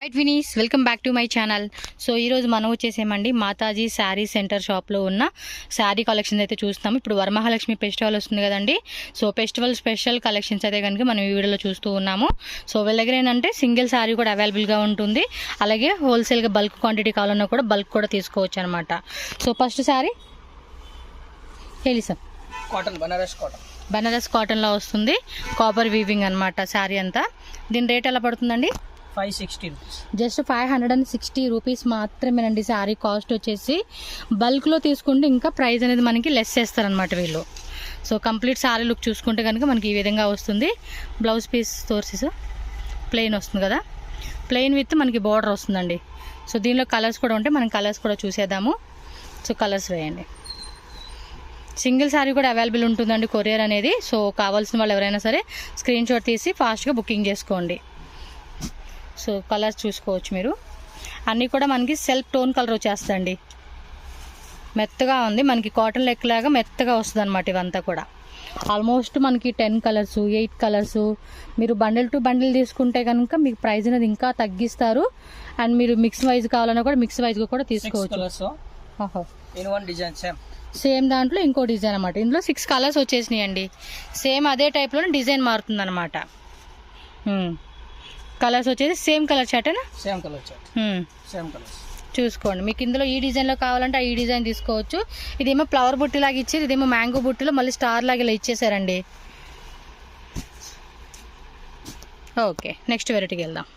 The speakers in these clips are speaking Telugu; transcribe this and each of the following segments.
Right Vini's welcome back to my channel. So ఈరోజు మనం వచ్చేసేమండి మాతాజీ శారీ సెంటర్ షాప్లో ఉన్న శారీ కలెక్షన్స్ అయితే చూస్తాము. ఇప్పుడు వరమహాలక్ష్మి ఫెస్టివల్ వస్తుంది కదండి. సో ఫెస్టివల్ స్పెషల్ కలెక్షన్స్ అయితే కనుక మనం ఈ వీడియోలో చూస్తూ ఉన్నాము. సో వీళ్ళ దగ్గర ఏంటంటే సింగిల్ శారీ కూడా అవైలబుల్గా ఉంటుంది, అలాగే హోల్సేల్గా బల్క్ క్వాంటిటీ కావాలన్నా కూడా బల్క్ కూడా తీసుకోవచ్చు అనమాట. సో ఫస్ట్ శారీ ಹೇಳಿ సార్. బనారస్ కాటన్లో వస్తుంది, కాపర్ వీవింగ్ అనమాట శారీ అంతా. దీని రేట్ ఎలా పడుతుందండి? 560 రూపీస్. జస్ట్ 560 రూపీస్ మాత్రమేనండి శారీ కాస్ట్ వచ్చేసి. బల్క్లో తీసుకుంటే ఇంకా ప్రైస్ అనేది మనకి లెస్ చేస్తారనమాట వీళ్ళు. సో కంప్లీట్ శారీ లుక్ చూసుకుంటే కనుక మనకి ఈ విధంగా వస్తుంది. బ్లౌజ్ పీస్ సోర్సెస్ ప్లెయిన్ వస్తుంది కదా, ప్లెయిన్ విత్ మనకి బార్డర్ వస్తుందండి. సో దీనిలో కలర్స్ కూడా ఉంటాయి, మనం కలర్స్ కూడా చూసేద్దాము. సో కలర్స్ వేయండి. సింగిల్ శారీ కూడా అవైలబుల్ ఉంటుందండి కొరియర్ అనేది. సో కావాల్సిన వాళ్ళు ఎవరైనా సరే స్క్రీన్ షాట్ తీసి ఫాస్ట్గా బుకింగ్ చేసుకోండి. సో కలర్స్ చూసుకోవచ్చు మీరు. అన్నీ కూడా మనకి సెల్ఫ్ టోన్ కలర్ వచ్చేస్తుందండి, మెత్తగా ఉంది, మనకి కాటన్ లెక్కలాగా మెత్తగా వస్తుంది అనమాట. ఇవంతా కూడా ఆల్మోస్ట్ మనకి 10 కలర్స్ 8 కలర్స్. మీరు బండిల్ టు బండిల్ తీసుకుంటే కనుక మీకు ప్రైస్ అనేది ఇంకా తగ్గిస్తారు. అండ్ మీరు మిక్స్ వైజ్ కావాలన్నా కూడా మిక్స్ వైజ్గా కూడా తీసుకోవచ్చు. సేమ్ దాంట్లో ఇంకో డిజైన్ అనమాట. ఇందులో 6 కలర్స్ వచ్చేసినాయి అండి. సేమ్ అదే టైప్లోనే డిజైన్ మారుతుంది అనమాట. కలర్స్ వచ్చేసి సేమ్ కలర్ చార్టేనా? Same colour chart, same colours చూసుకోండి. మీకు ఇందులో ఈ డిజైన్లో కావాలంటే ఈ డిజైన్ తీసుకోవచ్చు. ఇదేమో ఫ్లవర్ బుట్టి లాగా ఇచ్చారు, ఇదేమో మ్యాంగో బుట్టిలో మళ్ళీ స్టార్ లాగా ఇలా ఇచ్చేసారండి. ఓకే, నెక్స్ట్ వెరైటీకి వెళ్దాం.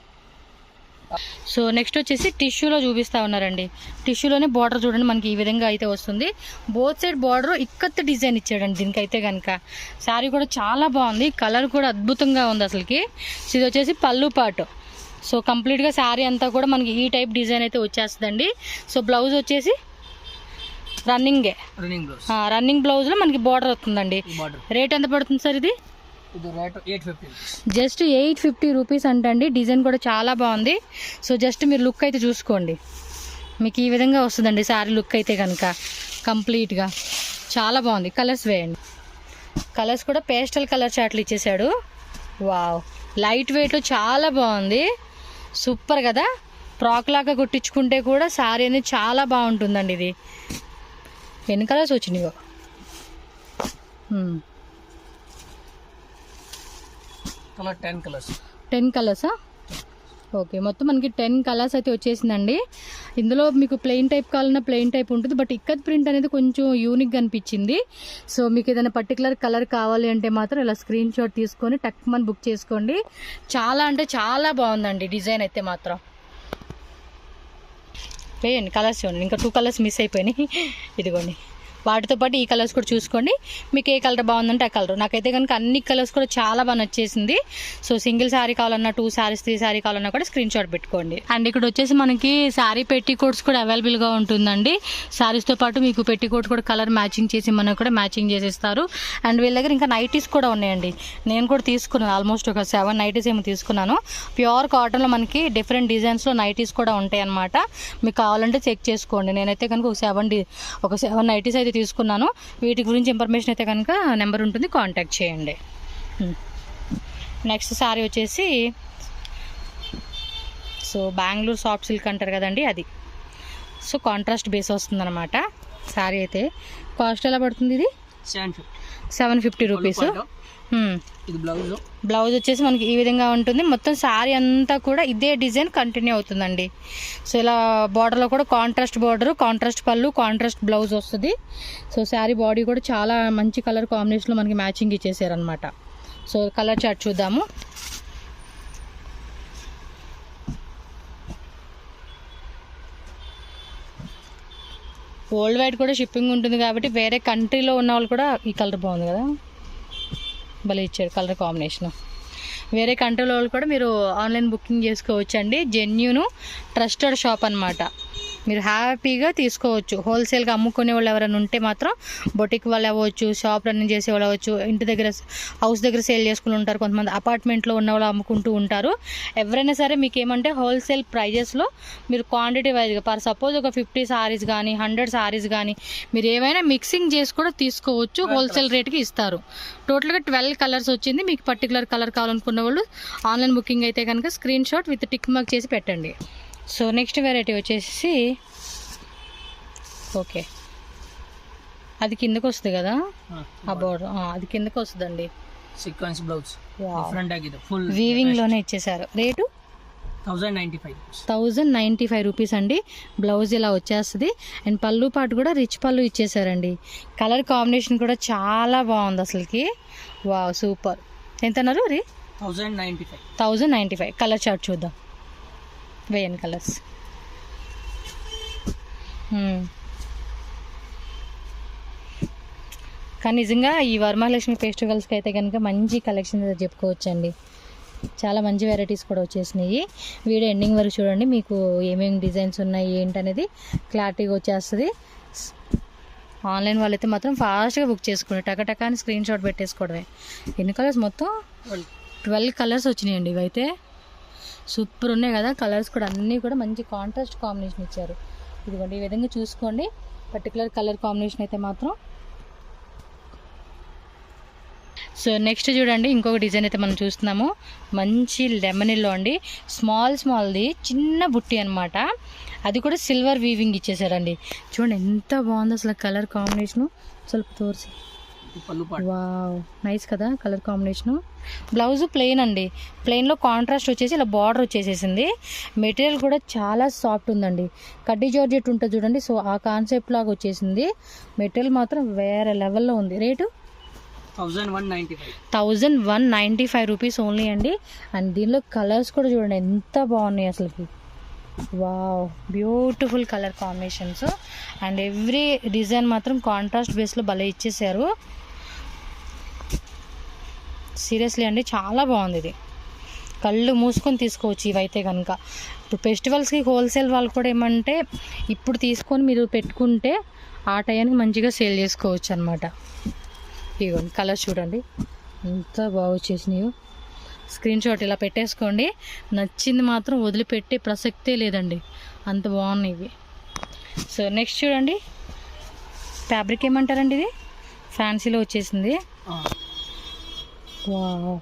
సో నెక్స్ట్ వచ్చేసి టిష్యూలో చూపిస్తూ ఉన్నారండి. టిష్యూలోనే బార్డర్ చూడండి మనకి ఈ విధంగా అయితే వస్తుంది. Both side border ikat design ఇచ్చాడండి దీనికైతే కనుక. శారీ కూడా చాలా బాగుంది, కలర్ కూడా అద్భుతంగా ఉంది అసలుకి. సో ఇది వచ్చేసి పళ్ళు పాటు. సో కంప్లీట్గా శారీ అంతా కూడా మనకి ఈ టైప్ డిజైన్ అయితే వచ్చేస్తుందండి. సో బ్లౌజ్ వచ్చేసి రన్నింగ్ బ్లౌజ్లో మనకి బార్డర్ వస్తుందండి. రేట్ ఎంత పడుతుంది సార్ ఇది? జస్ట్ 850 రూపీస్ అంటండి. డిజైన్ కూడా చాలా బాగుంది. సో జస్ట్ మీరు లుక్ అయితే చూసుకోండి, మీకు ఈ విధంగా వస్తుందండి శారీ లుక్ అయితే కనుక. కంప్లీట్గా చాలా బాగుంది. కలర్స్ వేయండి. కలర్స్ కూడా పేస్టల్ కలర్ చాట్లు ఇచ్చేసాడు. వావ్, లైట్ వెయిట్లో చాలా బాగుంది, సూపర్ కదా. ఫ్రాక్ లాగా కుట్టించుకుంటే కూడా శారీ అనేది చాలా బాగుంటుందండి. ఇది ఎన్ని కలర్స్ వచ్చినాయో. కలర్ 10 కలర్సా? ఓకే, మొత్తం మనకి 10 కలర్స్ అయితే వచ్చేసిందండి. ఇందులో మీకు ప్లెయిన్ టైప్ కావాలన్నా ప్లెయిన్ టైప్ ఉంటుంది, బట్ ఇక్కత్ ప్రింట్ అనేది కొంచెం యూనిక్గా అనిపించింది. సో మీకు ఏదైనా పర్టికులర్ కలర్ కావాలి అంటే మాత్రం ఇలా స్క్రీన్ షాట్ తీసుకొని టక్మని బుక్ చేసుకోండి. చాలా అంటే చాలా బాగుందండి డిజైన్ అయితే మాత్రం. వేయండి కలర్స్ చూడండి, ఇంకా 2 కలర్స్ మిస్ అయిపోయినాయి. ఇదిగోండి, వాటితో పాటు ఈ కలర్స్ కూడా చూసుకోండి, మీకు ఏ కలర్ బాగుందంటే ఆ కలర్. నాకైతే కనుక అన్ని కలర్స్ కూడా చాలా బాగా నచ్చేసింది. సో సింగిల్ శారీ కావాలన్నా 2 శారీస్ 3 శారీ కావాలన్నా కూడా స్క్రీన్ షాట్ పెట్టుకోండి. అండ్ ఇక్కడ వచ్చేసి మనకి శారీ పెట్టి కోట్స్ కూడా అవైలబుల్గా ఉంటుందండి. శారీస్తో పాటు మీకు పెట్టి కోట్ కూడా కలర్ మ్యాచింగ్ చేసి మనకు కూడా మ్యాచింగ్ చేసేస్తారు. అండ్ వీళ్ళ దగ్గర ఇంకా నైటీస్ కూడా ఉన్నాయండి. నేను కూడా తీసుకున్నాను, ఆల్మోస్ట్ ఒక 7 నైటీస్ ఏమో తీసుకున్నాను. ప్యూర్ కాటన్లో మనకి డిఫరెంట్ డిజైన్స్లో నైటీస్ కూడా ఉంటాయి అన్నమాట. మీకు కావాలంటే చెక్ చేసుకోండి. నేనైతే కనుక ఒక 7 నైటీస్ అయితే తీసుకున్నాను. వీటి గురించి ఇన్ఫర్మేషన్ అయితే కనుక నెంబర్ ఉంటుంది, కాంటాక్ట్ చేయండి. నెక్స్ట్ శారీ వచ్చేసి సో బెంగళూరు సాఫ్ట్ సిల్క్ అంటారు కదండి, అది. సో కాంట్రాస్ట్ బేస్ వస్తుంది అనమాట. శారీ అయితే కాస్ట్ ఎలా పడుతుంది? ఇది 750 రూపీస్. బ్లౌజ్ వచ్చేసి మనకి ఈ విధంగా ఉంటుంది. మొత్తం శారీ అంతా కూడా ఇదే డిజైన్ కంటిన్యూ అవుతుందండి. సో ఇలా బార్డర్లో కూడా కాంట్రాస్ట్ బార్డర్, కాంట్రాస్ట్ పళ్ళు, కాంట్రాస్ట్ బ్లౌజ్ వస్తుంది. సో శారీ బాడీ కూడా చాలా మంచి కలర్ కాంబినేషన్లో మనకి మ్యాచింగ్ ఇచ్చేసారనమాట. సో కలర్ చార్ట్ చూద్దాము. వరల్డ్ వైడ్ కూడా షిప్పింగ్ ఉంటుంది కాబట్టి వేరే కంట్రీలో ఉన్న వాళ్ళు కూడా ఈ కలర్ బాగుంది కదా, భలే ఇచ్చాడు కలర్ కాంబినేషన్. వేరే కంట్రీలో వాళ్ళు కూడా మీరు ఆన్లైన్ బుకింగ్ చేసుకోవచ్చు అండి. జెన్యూన్ ట్రస్టెడ్ షాప్ అనమాట. మీరు హ్యాపీగా తీసుకోవచ్చు. హోల్సేల్గా అమ్ముకునే వాళ్ళు ఎవరైనా ఉంటే మాత్రం బొటిక్ వాళ్ళు అవ్వచ్చు, షాప్ రన్నింగ్ చేసే వాళ్ళు అవ్వచ్చు, ఇంటి దగ్గర హౌస్ దగ్గర సేల్ చేసుకుని ఉంటారు, కొంతమంది అపార్ట్మెంట్లో ఉన్న వాళ్ళు అమ్ముకుంటూ ఉంటారు. ఎవరైనా సరే మీకు ఏమంటే హోల్సేల్ ప్రైజెస్లో మీరు క్వాంటిటీ వైజ్గా ఫర్ సపోజ్ ఒక 50 సారీస్ కానీ 100 సారీస్ కానీ మీరు ఏమైనా మిక్సింగ్ చేసి కూడా తీసుకోవచ్చు, హోల్సేల్ రేట్కి ఇస్తారు. టోటల్గా 12 కలర్స్ వచ్చింది. మీకు పర్టికులర్ కలర్ కావాలనుకున్న వాళ్ళు ఆన్లైన్ బుకింగ్ అయితే కనుక screen shot with tick mark చేసి పెట్టండి. సో నెక్స్ట్ వెరైటీ వచ్చేసి ఓకే, అది కిందకు వస్తుంది కదా, ఆ బోర్డర్ అది కిందకు వస్తుందండి. సీక్వెన్స్ బ్లౌజ్ డిఫరెంట్ ఆಗಿದೆ, ఫుల్ వీవింగ్ లోనే ఇచ్చేసారు. రేటు 1095 రూపీస్ అండి. బ్లౌజ్ ఇలా వచ్చేస్తుంది. అండ్ పళ్ళు పాటు కూడా రిచ్ పళ్ళు ఇచ్చేసారండి. కలర్ కాంబినేషన్ కూడా చాలా బాగుంది అసలుకి. Wow super. ఎంత అన్నారు? 1095. కలర్ చార్ట్ చూద్దాం. వేయండి కలర్స్. కానీ నిజంగా ఈ వరమహాలక్ష్మి ఫెస్టివల్స్కి అయితే కనుక మంచి కలెక్షన్ చెప్పుకోవచ్చండి. చాలా మంచి వెరైటీస్ కూడా వచ్చేసినాయి. వీడియో ఎండింగ్ వరకు చూడండి, మీకు ఏమేమి డిజైన్స్ ఉన్నాయి ఏంటనేది క్లారిటీగా వచ్చేస్తుంది. ఆన్లైన్ వాళ్ళైతే మాత్రం ఫాస్ట్గా బుక్ చేసుకోండి, టకటకా అని స్క్రీన్ షాట్ పెట్టేసుకోవడమే. ఎన్ని కలర్స్? మొత్తం 12 కలర్స్ వచ్చినాయండి. ఇవైతే సూపర్ ఉన్నాయి కదా. కలర్స్ కూడా అన్నీ కూడా మంచి కాంట్రాస్ట్ కాంబినేషన్ ఇచ్చారు. ఇదిగోండి ఈ విధంగా చూసుకోండి. పర్టికులర్ కలర్ కాంబినేషన్ అయితే మాత్రం. సో నెక్స్ట్ చూడండి, ఇంకొక డిజైన్ అయితే మనం చూస్తున్నాము. మంచి లెమనిల్లో అండి, స్మాల్ది చిన్న బుట్టి అనమాట. అది కూడా సిల్వర్ వీవింగ్ ఇచ్చేసారండి. చూడండి ఎంత బాగుందో అసలు కలర్ కాంబినేషను. ಸ್ವಲ್ಪ తోర్సి. వావ్ నైస్ కదా కలర్ కాంబినేషను. బ్లౌజ్ ప్లెయిన్ అండి. ప్లెయిన్లో కాంట్రాస్ట్ వచ్చేసి ఇలా బార్డర్ వచ్చేసేసింది. మెటీరియల్ కూడా చాలా సాఫ్ట్ ఉందండి. కడ్డీ జార్జెట్ ఉంటుంది చూడండి, సో ఆ కాన్సెప్ట్ లాగా వచ్చేసింది. మెటీరియల్ మాత్రం వేరే లెవెల్లో ఉంది. రేటు 1195 రూపీస్ ఓన్లీ అండి. అండ్ దీనిలో కలర్స్ కూడా చూడండి ఎంత బాగున్నాయి అసలుకి. Wow beautiful colour combinations. And every design మాత్రం కాంట్రాస్ట్ బేస్లో భలే ఇచ్చేసారు. సీరియస్లీ అండి చాలా బాగుంది. ఇది కళ్ళు మూసుకొని తీసుకోవచ్చు ఇవైతే కనుక. ఇప్పుడు ఫెస్టివల్స్కి హోల్సేల్ వాళ్ళు కూడా ఏమంటే ఇప్పుడు తీసుకొని మీరు పెట్టుకుంటే ఆ టైంకి మంచిగా సేల్ చేసుకోవచ్చు అనమాట. ఇవ్వండి కలర్స్ చూడండి ఎంత బాగా వచ్చేసినాయో. స్క్రీన్ షాట్ ఇలా పెట్టేసుకోండి. నచ్చింది మాత్రం వదిలిపెట్టే ప్రసక్తే లేదండి, అంత బాగున్నాయి ఇవి. సో నెక్స్ట్ చూడండి, ఫ్యాబ్రిక్ ఏమంటారండి? ఇది ఫ్యాన్సీలో వచ్చేసింది. Wow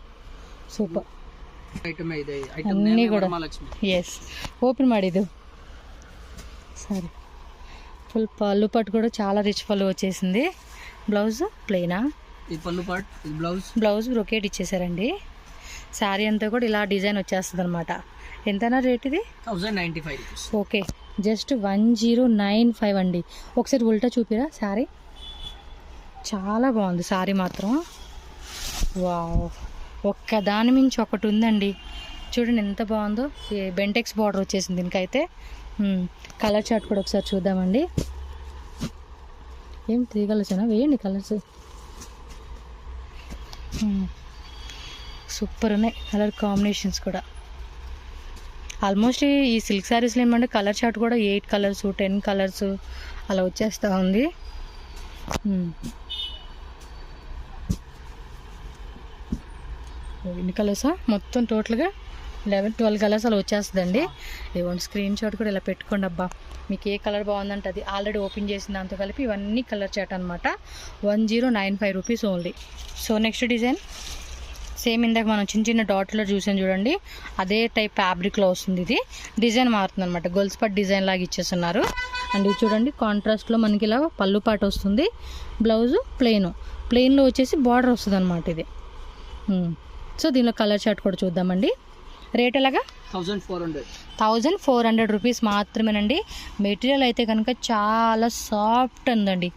super. అన్నీ కూడా ఎస్ ఓపెన్ ಮಾಡಿದ್ದು సరే. ఫుల్ పళ్ళు పట్టు కూడా చాలా రిచ్ పళ్ళు వచ్చేసింది. బ్లౌజ్ ప్లెయినా? బ్లౌజ్ బ్రొకేట్ ఇచ్చేసారండి. శారీ అంతా కూడా ఇలా డిజైన్ వచ్చేస్తుంది అనమాట. ఎంతనా రేట్ ఇది? 1095. ఓకే జస్ట్ 1095 అండి. ఒకసారి ఉల్టా చూపిరా శారీ. చాలా బాగుంది శారీ మాత్రం. వావ్ ఒక్క దాని మించి ఒకటి ఉందండి. చూడండి ఎంత బాగుందో. బెంటెక్స్ బార్డర్ వచ్చేసింది దీనికైతే. కలర్ చార్ట్ కూడా ఒకసారి చూద్దామండి. ఏం 3 కలర్స్ అయినా వేయండి కలర్స్. సూపర్ ఉన్నాయి కలర్ కాంబినేషన్స్ కూడా. ఆల్మోస్ట్ ఈ సిల్క్ శారీస్లో ఏమంటే కలర్ చార్ట్ కూడా 8 కలర్స్ 10 కలర్స్ అలా వచ్చేస్తూ ఉంది. ఎన్ని కలర్సా? మొత్తం టోటల్గా 11-12 కలర్స్ అలా వచ్చేస్తుందండి. ఇవ్వండి స్క్రీన్ షాట్ కూడా ఇలా పెట్టుకోండి. అబ్బా మీకు ఏ కలర్ బాగుందంటే అది ఆల్రెడీ ఓపెన్ చేసిన దాంతో కలిపి ఇవన్నీ కలర్ చాట్ అనమాట. 1095 rupees only. So next design same ఇందాక మనం చిన్న చిన్న డాట్లో చూసాను చూడండి, అదే టైప్ ఫ్యాబ్రిక్లో వస్తుంది. ఇది డిజైన్ మారుతుంది అనమాట. గొల్స్ పట్ డిజైన్ లాగా ఇచ్చేస్తున్నారు. అండ్ ఇది చూడండి కాంట్రాస్ట్లో మనకి ఇలా పళ్ళు పాటు వస్తుంది. బ్లౌజు ప్లెయిన్లో వచ్చేసి బార్డర్ వస్తుంది అనమాట ఇది. సో దీనిలో కలర్ చార్ట్ కూడా చూద్దామండి. రేట్ ఎలాగా? 1400 రూపీస్ మాత్రమేనండి. మెటీరియల్ అయితే కనుక చాలా సాఫ్ట్ ఉందండి,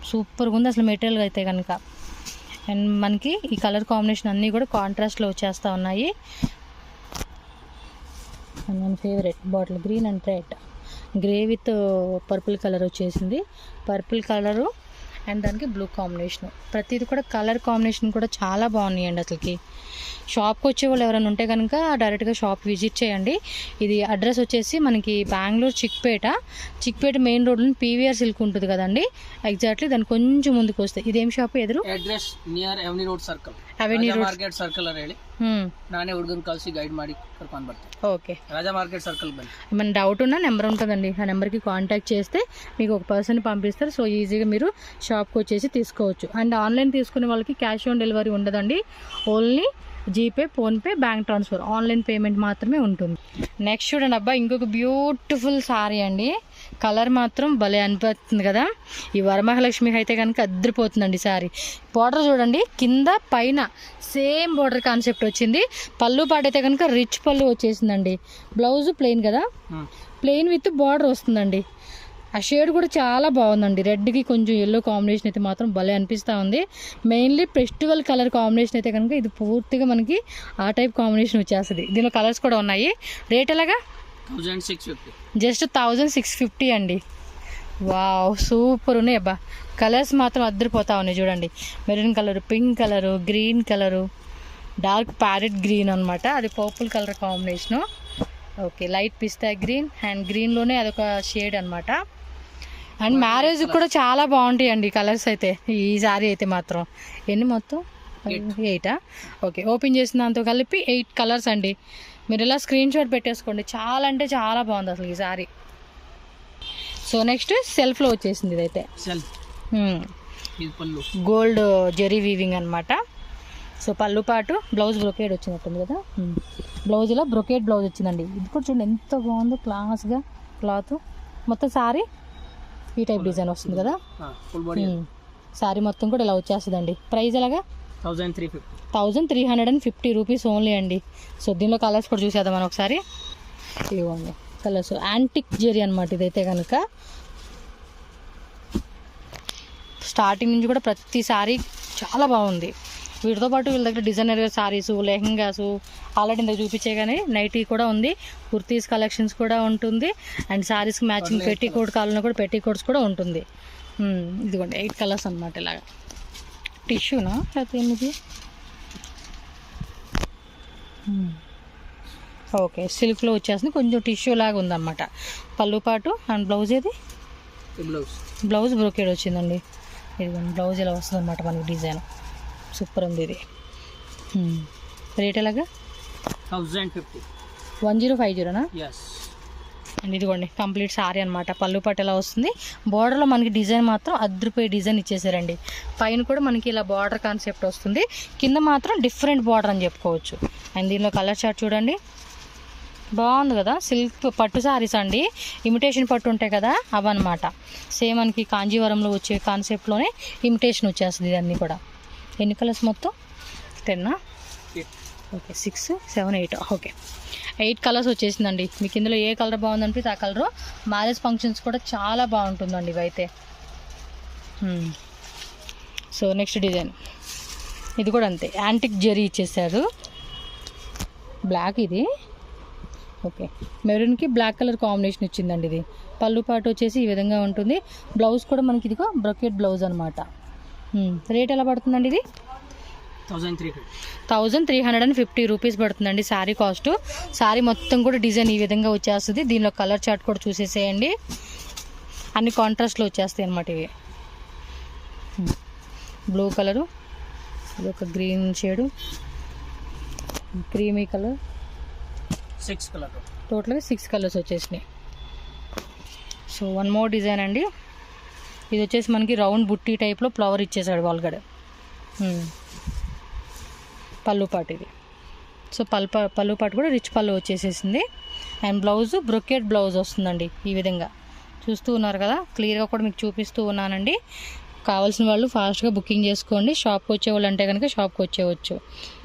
సూపర్గా ఉంది అసలు మెటీరియల్ అయితే కనుక. అండ్ మనకి ఈ కలర్ కాంబినేషన్ అన్నీ కూడా కాంట్రాస్ట్లో వచ్చేస్తూ ఉన్నాయి. అండ్ మన favourite bottle green and red, grey with purple colour వచ్చేసింది. పర్పుల్ కలరు అండ్ దానికి బ్లూ కాంబినేషన్. ప్రతిది కూడా కలర్ కాంబినేషన్ కూడా చాలా బాగున్నాయండి. అసలుకి షాప్కి వచ్చే వాళ్ళు ఎవరైనా ఉంటే కనుక డైరెక్ట్గా షాప్ విజిట్ చేయండి. ఇది అడ్రస్ వచ్చేసి మనకి బెంగళూరు చిక్పేట మెయిన్ రోడ్లో పీవీఆర్ సిల్క్ ఉంటుంది కదండి, ఎగ్జాక్ట్లీ దాని కొంచెం ముందుకు వస్తే ఇదేం షాప్ ఎదురు address near Avani road circle, Avani road market circle ಅಂತ ಹೇಳಿ ನಾನೇ ಹುಡುಗನ್ ಕಳಿಸಿ ಗೈಡ್ ಮಾಡಿ ಕರ್ಕೊಂಡು ಬರ್ತೀನಿ. ఓకే, ರಾಜಾ మార్కెట్ సర్కిల్ బని. ఏమైనా డౌట్ ఉన్నా నెంబర్ ఉంటుందండి, ఆ నెంబర్కి కాంటాక్ట్ చేస్తే మీకు ఒక పర్సన్ పంపిస్తారు. సో ఈజీగా మీరు షాప్కి వచ్చేసి తీసుకోవచ్చు. అండ్ ఆన్లైన్ తీసుకునే వాళ్ళకి క్యాష్ ఆన్ డెలివరీ ఉండదండి, only GPay, PhonePe, bank transfer, online payment మాత్రమే ఉంటుంది. నెక్స్ట్ చూడండి అబ్బా, ఇంకొక బ్యూటిఫుల్ సారీ అండి. కలర్ మాత్రం భలే అనిపిస్తుంది కదా. ఈ వరమహాలక్ష్మికి అయితే కనుక అద్దరిపోతుందండి సారీ. బార్డర్ చూడండి, కింద పైన సేమ్ బార్డర్ కాన్సెప్ట్ వచ్చింది. పళ్ళు పాట అయితే కనుక రిచ్ పళ్ళు వచ్చేసిందండి. బ్లౌజ్ ప్లెయిన్ కదా, ప్లెయిన్ విత్ బార్డర్ వస్తుందండి. ఆ షేడ్ కూడా చాలా బాగుందండి. రెడ్కి కొంచెం ఎల్లో కాంబినేషన్ అయితే మాత్రం భలే అనిపిస్తూ ఉంది. మెయిన్లీ ఫెస్టివల్ కలర్ కాంబినేషన్ అయితే కనుక ఇది పూర్తిగా మనకి ఆ టైప్ కాంబినేషన్ వచ్చేస్తుంది. దీనిలో కలర్స్ కూడా ఉన్నాయి. రేట్ ఎలాగా? 1650, జస్ట్ 1650 అండి. వావ్, సూపర్ ఉన్నాయి అబ్బా. కలర్స్ మాత్రం అద్దరిపోతా ఉన్నాయి చూడండి. Maroon colour, pink colour, green colour, dark parrot green అనమాట, అది purple colour combination. Okay, light pista green and గ్రీన్లోనే అదొక షేడ్ అనమాట. అండ్ మ్యారేజ్ కూడా చాలా బాగుంటాయండి కలర్స్ అయితే. ఈ సారీ అయితే మాత్రం ఎన్ని మొత్తం 8. ఓకే, ఓపెన్ చేసిన దాంతో కలిపి 8 కలర్స్ అండి. మీరు ఇలా స్క్రీన్ షాట్ పెట్టేసుకోండి. చాలా అంటే చాలా బాగుంది అసలు ఈ సారీ. సో నెక్స్ట్ సెల్ఫ్లో వచ్చేసింది ఇదైతే. గోల్డ్ జెరీ వీవింగ్ అనమాట. సో పళ్ళు పాటు బ్లౌజ్ బ్రొకేడ్ వచ్చినట్టుంది కదా. బ్లౌజ్ ఇలా బ్రొకేడ్ బ్లౌజ్ వచ్చిందండి. ఇది కూడా చూడండి ఎంత బాగుందో, క్లాస్గా క్లాత్ మొత్తం సారీ ఈ టైప్ డిజైన్ వస్తుంది కదా. సారీ మొత్తం కూడా ఇలా వచ్చేస్తుందండి. ప్రైస్ ఎలాగా? 1350 రూపీస్ ఓన్లీ అండి. సో దీనిలో కలర్స్ కూడా చూసేద్దాం మనం ఒకసారి. ఇవ్వండి కలర్స్, యాంటిక్ జెరీ అనమాట ఇదైతే కనుక. స్టార్టింగ్ నుంచి కూడా ప్రతి సారీ చాలా బాగుంది. వీటితో పాటు వీళ్ళ దగ్గర డిజైనర్ సారీసు, లెహంగాసు ఆల్రెడీ ఇందాక చూపించే కానీ నైటీ కూడా ఉంది, కుర్తీస్ కలెక్షన్స్ కూడా ఉంటుంది. అండ్ సారీస్కి మ్యాచింగ్ పెట్టికోట్ కావాలన్నా కూడా పెట్టికోట్స్ కూడా ఉంటుంది. ఇదిగోండి 8 కలర్స్ అనమాట. ఇలాగా టిష్యూనా లేకపోతే ఏమిది? ఓకే, సిల్క్లో వచ్చేస్తుంది, కొంచెం టిష్యూ లాగా ఉందన్నమాట. పళ్ళు పాటు అండ్ బ్లౌజ్ ఏది? బ్లౌజ్ బ్రోకేడ్ వచ్చిందండి. ఇదిగోండి బ్లౌజ్ ఇలా వస్తుంది అనమాట మనకి డిజైన్. సూపర్ ఉంది ఇది. రేట్ ఎలాగా? 1050నా? అండ్ ఇదిగోండి కంప్లీట్ సారీ అనమాట. పళ్ళు పాటు ఎలా వస్తుంది. బార్డర్లో మనకి డిజైన్ మాత్రం అద్దరిపోయే డిజైన్ ఇచ్చేసారండి. పైన కూడా మనకి ఇలా బార్డర్ కాన్సెప్ట్ వస్తుంది, కింద మాత్రం డిఫరెంట్ బార్డర్ అని చెప్పుకోవచ్చు. అండ్ దీనిలో కలర్ చార్ట్ చూడండి, బాగుంది కదా. సిల్క్ పట్టు సారీస్ అండి, ఇమిటేషన్ పట్టు ఉంటాయి కదా అవన్నమాట. సేమ్ మనకి కాంజీవరంలో వచ్చే కాన్సెప్ట్లోనే ఇమిటేషన్ వచ్చేస్తుంది ఇదన్నీ కూడా. ఎన్ని కలర్స్ మొత్తం? 10 ఓకే, 6, 7, 8. ఓకే, 8 కలర్స్ వచ్చేసిందండి. మీకు ఇందులో ఏ కలర్ బాగుందనిపిస్తే ఆ కలరు. మ్యారేజ్ ఫంక్షన్స్ కూడా చాలా బాగుంటుందండి ఇవైతే. సో నెక్స్ట్ డిజైన్ ఇది కూడా అంతే, యాంటిక్ జెరీ ఇచ్చేసారు. బ్లాక్ ఇది. ఓకే, మెరూన్కి బ్లాక్ కలర్ కాంబినేషన్ ఇచ్చిందండి ఇది. పళ్ళు పాటు వచ్చేసి ఈ విధంగా ఉంటుంది. బ్లౌజ్ కూడా మనకి ఇదిగో బ్రొకెట్ బ్లౌజ్ అనమాట. రేట్ ఎలా పడుతుందండి ఇది? 1350 రూపీస్ పడుతుందండి శారీ కాస్ట్. శారీ మొత్తం కూడా డిజైన్ ఈ విధంగా వచ్చేస్తుంది. దీనిలో కలర్ చార్ట్ కూడా చూసేసేయండి, అన్ని కాంట్రాస్ట్లో వచ్చేస్తాయి అనమాట ఇవి. బ్లూ కలరు, ఇది ఒక green shade, creamy colour, 6 colour, టోటల్గా 6 కలర్స్ వచ్చేసినాయి. సో వన్ మోర్ డిజైన్ అండి. ఇది వచ్చేసి మనకి రౌండ్ బుట్టి టైప్లో ఫ్లవర్ ఇచ్చేసాడు వాల్గడ. పళ్ళు పాటు ఇది. సో పళ్ళు పాటు కూడా రిచ్ పళ్ళు వచ్చేసేసింది. అండ్ బ్లౌజ్ బ్రొకెట్ బ్లౌజ్ వస్తుందండి ఈ విధంగా. చూస్తూ ఉన్నారు కదా, క్లియర్గా కూడా మీకు చూపిస్తూ ఉన్నానండి. కావాల్సిన వాళ్ళు ఫాస్ట్గా బుకింగ్ చేసుకోండి. షాప్కి వచ్చేవాళ్ళు అంటే కనుక షాప్కి వచ్చేవచ్చు.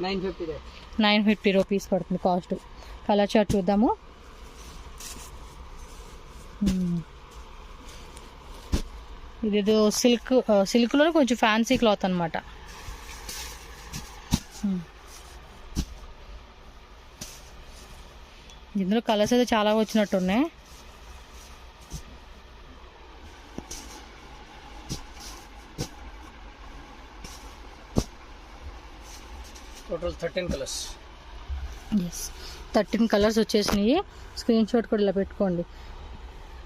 950 రూపీస్ పడుతుంది కాస్ట్. కలర్ చార్ట్ చూద్దాము. ఇదేదో సిల్క్లో కొంచెం ఫ్యాన్సీ క్లాత్ అనమాట. ఇందులో కలర్స్ అయితే చాలా వచ్చినట్టున్నాయి. Total 13 colours. ఎస్ 13 కలర్స్ వచ్చేసినాయి. స్క్రీన్ షాట్ కూడా ఇలా పెట్టుకోండి.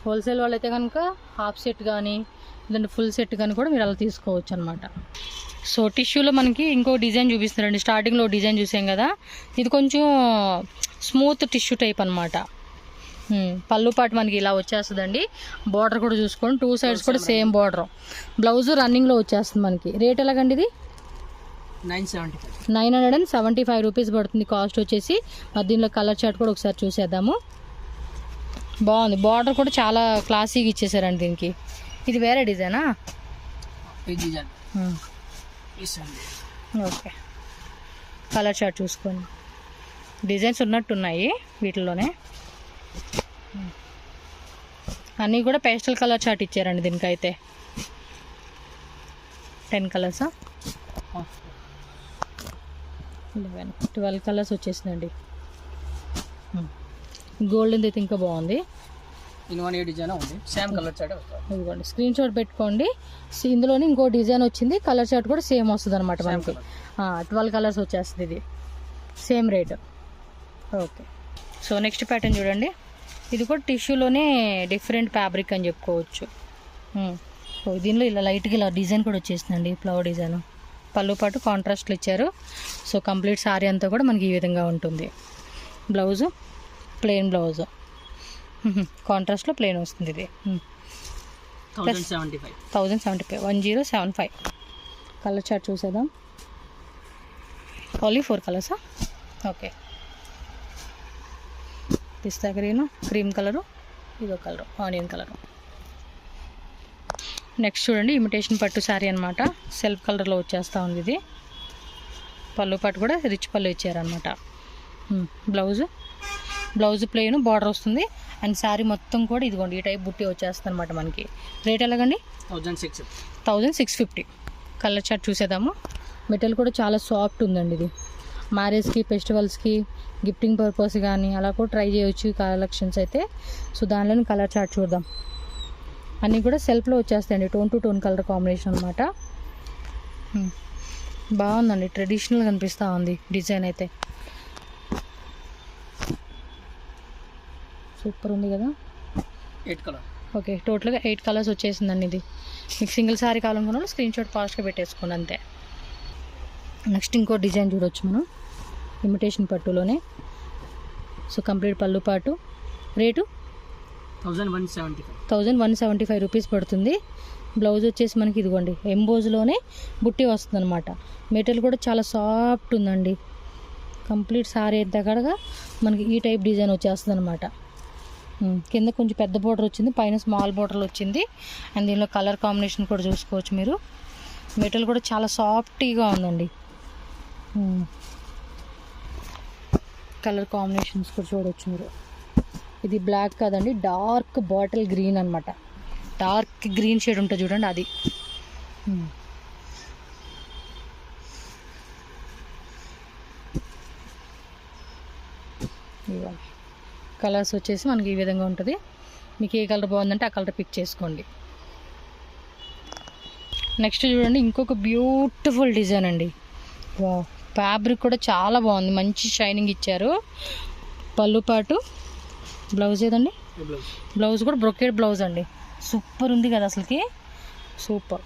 హోల్సేల్ వాళ్ళైతే కనుక హాఫ్ సెట్ కానీ లేదంటే ఫుల్ సెట్ కానీ కూడా మీరు అలా తీసుకోవచ్చు అనమాట. సో టిష్యూలో మనకి ఇంకో డిజైన్ చూపిస్తున్నారండి. స్టార్టింగ్లో డిజైన్ చూసాం కదా, ఇది కొంచెం స్మూత్ టిష్యూ టైప్ అనమాట. పళ్ళు పాటు మనకి ఇలా వచ్చేస్తుందండి. బార్డర్ కూడా చూసుకోండి, 2 సైడ్స్ కూడా సేమ్ బార్డర్. బ్లౌజ్ రన్నింగ్లో వచ్చేస్తుంది మనకి. రేట్ ఎలాగండి ఇది? 975 రూపీస్ పడుతుంది కాస్ట్ వచ్చేసి. మరి దీనిలో కలర్ చార్ట్ కూడా ఒకసారి చూసేద్దాము. బాగుంది, బార్డర్ కూడా చాలా క్లాసీగా ఇచ్చేసారండి దీనికి. ఇది వేరే డిజైనా? ఓకే, కలర్ చార్ట్ చూసుకోండి. డిజైన్స్ ఉన్నట్టున్నాయి వీటిలోనే. అన్నీ కూడా పేస్టల్ కలర్ చార్ట్ ఇచ్చారండి దీనికైతే. 10 కలర్సా? 11, 12 కలర్స్ వచ్చేసిందండి. గోల్డెన్ అయితే ఇంకా బాగుంది. ఇదిగోండి, స్క్రీన్ షాట్ పెట్టుకోండి. ఇందులోనే ఇంకో డిజైన్ వచ్చింది, కలర్ చార్ట్ కూడా సేమ్ వస్తుంది అనమాట మనకి. 12 కలర్స్ వచ్చేస్తుంది. ఇది same rate. Okay, so next pattern చూడండి. ఇది కూడా టిష్యూలోనే డిఫరెంట్ ఫ్యాబ్రిక్ అని చెప్పుకోవచ్చు. దీనిలో ఇలా లైట్గా ఇలా డిజైన్ కూడా వచ్చేసిందండి, ఫ్లవర్ డిజైన్. పళ్ళు పాటు కాంట్రాస్ట్లు ఇచ్చారు. సో కంప్లీట్ సారీ అంతా కూడా మనకి ఈ విధంగా ఉంటుంది. బ్లౌజు ప్లెయిన్ బ్లౌజ్, కాంట్రాస్ట్లో ప్లెయిన్ వస్తుంది. ఇది 1075, 1075. కలర్ చార్ట్ చూసేద్దాం. ఓన్లీ 4 కలర్సా? ఓకే, పిస్తా గ్రీను, క్రీమ్ కలరు, ఇదో కలరు ఆనియన్ కలరు. నెక్స్ట్ చూడండి, ఇమిటేషన్ పట్టు శారీ అనమాట. సెల్ఫ్ కలర్లో వచ్చేస్తూ ఉంది ఇది. పళ్ళు పట్టు కూడా రిచ్ పళ్ళు ఇచ్చారనమాట. బ్లౌజ్ ప్లెయిన్, బార్డర్ వస్తుంది. అండ్ శారీ మొత్తం కూడా ఇదిగోండి ఈ టైప్ బుట్టి వచ్చేస్తుంది అనమాట మనకి. రేట్ ఎలాగండి? 1650. కలర్ చార్ట్ చూసేద్దాము. మెటీరియల్ కూడా చాలా సాఫ్ట్ ఉందండి. ఇది మ్యారేజ్కి, ఫెస్టివల్స్కి, గిఫ్టింగ్ పర్పస్ కానీ అలా కూడా ట్రై చేయొచ్చు కలెక్షన్స్ అయితే. సో దానిలోని కలర్ చార్ట్ చూద్దాం. అన్నీ కూడా సెల్ఫ్లో వచ్చేస్తాయండి, tone to tone colour combination అనమాట. బాగుందండి, ట్రెడిషనల్గా కనిపిస్తూ ఉంది డిజైన్ అయితే. సూపర్ ఉంది కదా. 8 కలర్. ఓకే, టోటల్గా 8 కలర్స్ వచ్చేసిందండి. ఇది మీకు సింగిల్ సారీ కావాలనుకున్న స్క్రీన్ షాట్ ఫాస్ట్గా పెట్టేసుకోండి అంతే. నెక్స్ట్ ఇంకో డిజైన్ చూడొచ్చు మనం, ఇమిటేషన్ పట్టులోనే. సో కంప్లీట్ పళ్ళు పాటు. రేటు 1175 రూపీస్ పడుతుంది. బ్లౌజ్ వచ్చేసి మనకి ఇదిగోండి ఎంబోజ్లోనే బుట్టి వస్తుంది అనమాట. మెటీరియల్ కూడా చాలా సాఫ్ట్ ఉందండి. కంప్లీట్ సారీ దగ్గరగా మనకి ఈ టైప్ డిజైన్ వచ్చేస్తుంది అనమాట. కింద కొంచెం పెద్ద బోర్డర్ వచ్చింది, పైన స్మాల్ బోర్డర్లు వచ్చింది. అండ్ దీనిలో కలర్ కాంబినేషన్ కూడా చూసుకోవచ్చు మీరు. మెటీరియల్ కూడా చాలా సాఫ్టీగా ఉందండి. కలర్ కాంబినేషన్స్ కూడా చూడవచ్చు మీరు. ఇది బ్లాక్ కాదండి, డార్క్ బాటిల్ గ్రీన్ అనమాట. డార్క్ గ్రీన్ షేడ్ ఉంటుంది చూడండి, అది. కలర్స్ వచ్చేసి మనకి ఈ విధంగా ఉంటుంది. మీకు ఏ కలర్ బాగుందంటే ఆ కలర్ పిక్ చేసుకోండి. నెక్స్ట్ చూడండి, ఇంకొక బ్యూటిఫుల్ డిజైన్ అండి. ఫ్యాబ్రిక్ కూడా చాలా బాగుంది, మంచి షైనింగ్ ఇచ్చారు. పళ్ళు పాటు బ్లౌజ్ ఏదండి, బ్లౌజ్ కూడా బ్రొకేడ్ బ్లౌజ్ అండి. సూపర్ ఉంది కదా అసలుకి, super.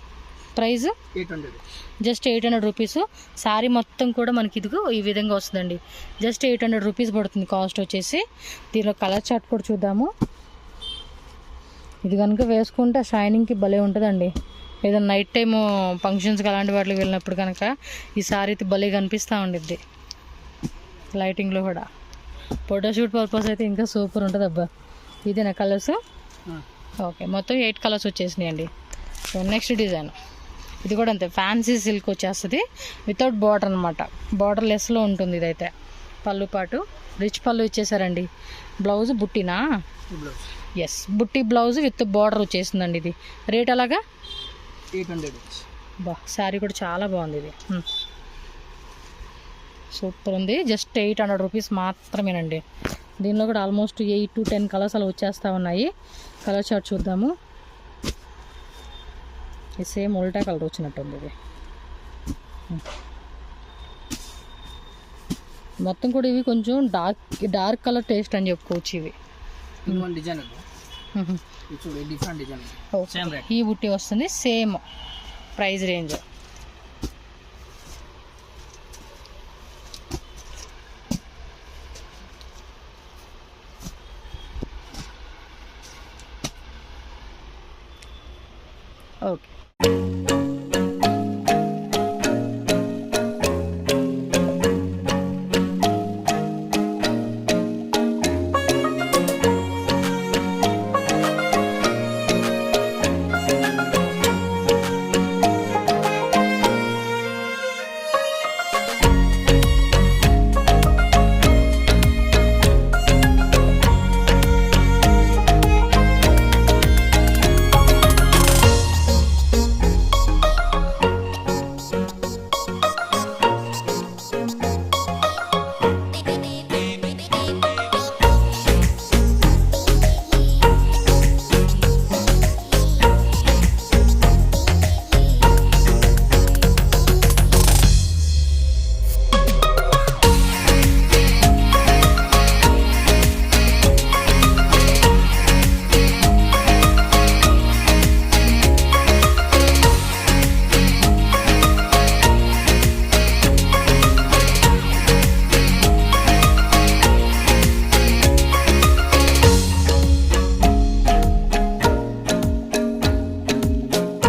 Price 800, just 800 rupees. Sari మొత్తం కూడా మనకి ఇదిగో ఈ విధంగా వస్తుందండి. జస్ట్ 800 రూపీస్ పడుతుంది కాస్ట్ వచ్చేసి. దీనిలో కలర్ చార్ట్ కూడా చూద్దాము. ఇది కనుక వేసుకుంటే షైనింగ్కి భలే ఉంటుందండి. ఏదైనా నైట్ టైము ఫంక్షన్స్కి అలాంటి వాటికి వెళ్ళినప్పుడు కనుక ఈ శారీ అయితే భలే కనిపిస్తూ ఉండిద్ది లైటింగ్లో కూడా. ఫోటోషూట్ పర్పస్ అయితే ఇంకా సూపర్ ఉంటుంది అబ్బా. ఇదేనా కలర్స్? ఓకే, మొత్తం 8 కలర్స్ వచ్చేసినాయి అండి. సో నెక్స్ట్ డిజైన్, ఇది కూడా అంతే, ఫ్యాన్సీ సిల్క్ వచ్చేస్తుంది వితౌట్ బార్డర్ అనమాట. బార్డర్ లెస్లో ఉంటుంది ఇదైతే. పళ్ళు పాటు రిచ్ పళ్ళు ఇచ్చేసారండి. బ్లౌజ్ బుట్టినా? ఎస్, బుట్టి బ్లౌజ్ విత్ బార్డర్ వచ్చేసిందండి. ఇది రేట్ అలాగా 800. బా, శారీ కూడా చాలా బాగుంది. ఇది సూపర్ ఉంది. జస్ట్ 800 రూపీస్ మాత్రమేనండి. దీనిలో కూడా ఆల్మోస్ట్ 8 to 10 కలర్స్ అలా వచ్చేస్తూ ఉన్నాయి. కలర్ చార్ట్ చూద్దాము. ఇది సేమ్ ఉల్టా కలర్ వచ్చినట్టుంది. ఇది మొత్తం కూడా ఇవి కొంచెం డార్క్ కలర్ టేస్ట్ అని చెప్పుకోవచ్చు ఇవి. ఇంకొక డిజైన్ ఇది చూడు, డిఫరెంట్ డిజైన్. Same rate. ఈ బుట్టి వస్తుంది సేమ్ ప్రైస్ రేంజ్. ఓకే.